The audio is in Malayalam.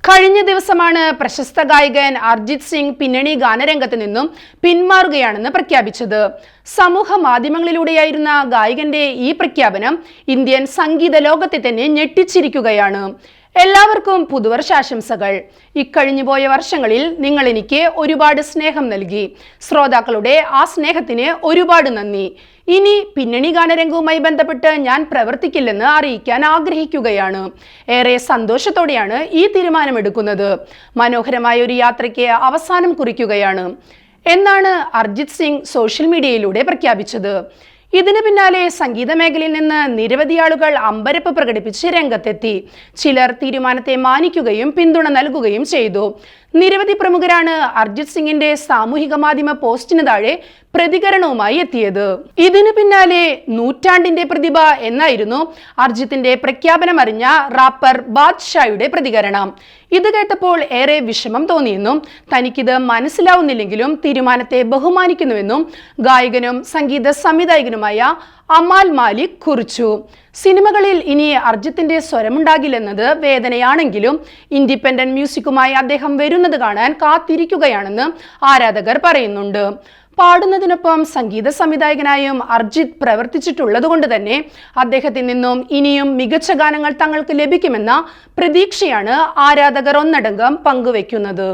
കഴിഞ്ഞ ദിവസമാണ് പ്രശസ്ത ഗായകൻ അർജിത് സിംഗ് പിന്നണി ഗാനരംഗത്ത് നിന്നും പിന്മാറുകയാണെന്ന് പ്രഖ്യാപിച്ചത്. സമൂഹ മാധ്യമങ്ങളിലൂടെയായിരുന്ന ഗായകന്റെ ഈ പ്രഖ്യാപനം ഇന്ത്യൻ സംഗീത ലോകത്തെ തന്നെ ഞെട്ടിച്ചിരിക്കുകയാണ്. എല്ലാവർക്കും പുതുവർഷാശംസകൾ. ഇക്കഴിഞ്ഞുപോയ വർഷങ്ങളിൽ നിങ്ങൾ എനിക്ക് ഒരുപാട് സ്നേഹം നൽകി. ശ്രോതാക്കളുടെ ആ സ്നേഹത്തിന് ഒരുപാട് നന്ദി. ഇനി പിന്നണി ഗാനരംഗവുമായി ബന്ധപ്പെട്ട് ഞാൻ പ്രവർത്തിക്കില്ലെന്ന് അറിയിക്കാൻ ആഗ്രഹിക്കുകയാണ്. ഏറെ സന്തോഷത്തോടെയാണ് ഈ തീരുമാനമെടുക്കുന്നത്. മനോഹരമായ ഒരു യാത്രയ്ക്ക് അവസാനം കുറിക്കുകയാണ് എന്നാണ് അർജിത് സിംഗ് സോഷ്യൽ മീഡിയയിലൂടെ പ്രഖ്യാപിച്ചത്. ഇതിനു പിന്നാലെ സംഗീത മേഖലയിൽ നിന്ന് നിരവധി ആളുകൾ അമ്പരപ്പ് പ്രകടിപ്പിച്ച് രംഗത്തെത്തി. ചിലർ തീരുമാനത്തെ മാനിക്കുകയും പിന്തുണ നൽകുകയും ചെയ്തു. നിരവധി പ്രമുഖരാണ് അർജിത് സിംഗിന്റെ സാമൂഹിക മാധ്യമ പോസ്റ്റിന് താഴെ പ്രതികരണവുമായി എത്തിയത്. ഇതിനു പിന്നാലെ നൂറ്റാണ്ടിന്റെ പ്രതിഭ എന്നായിരുന്നു അർജിത്തിന്റെ പ്രഖ്യാപനം അറിഞ്ഞ റാപ്പർ ബാദ്ഷായുടെ പ്രതികരണം. ഇത് കേട്ടപ്പോൾ ഏറെ വിഷമം തോന്നിയെന്നും തനിക്കിത് മനസ്സിലാവുന്നില്ലെങ്കിലും തീരുമാനത്തെ ബഹുമാനിക്കുന്നുവെന്നും ഗായകനും സംഗീത സംവിധായകനുമായ അമാൽ മാലിക് കുറിച്ചു. സിനിമകളിൽ ഇനി അർജിത്തിന്റെ സ്വരമുണ്ടാകില്ലെന്നത് വേദനയാണെങ്കിലും ഇൻഡിപെൻഡന്റ് മ്യൂസിക്കുമായി അദ്ദേഹം വരുന്നത് കാണാൻ കാത്തിരിക്കുകയാണെന്ന് ആരാധകർ പറയുന്നുണ്ട്. പാടുന്നതിനൊപ്പം സംഗീത സംവിധായകനായും അർജിത് പ്രവർത്തിച്ചിട്ടുള്ളത് കൊണ്ട് തന്നെ അദ്ദേഹത്തിൽ നിന്നും ഇനിയും മികച്ച ഗാനങ്ങൾ തങ്ങൾക്ക് ലഭിക്കുമെന്ന പ്രതീക്ഷയാണ് ആരാധകർ ഒന്നടങ്കം പങ്കുവെക്കുന്നത്.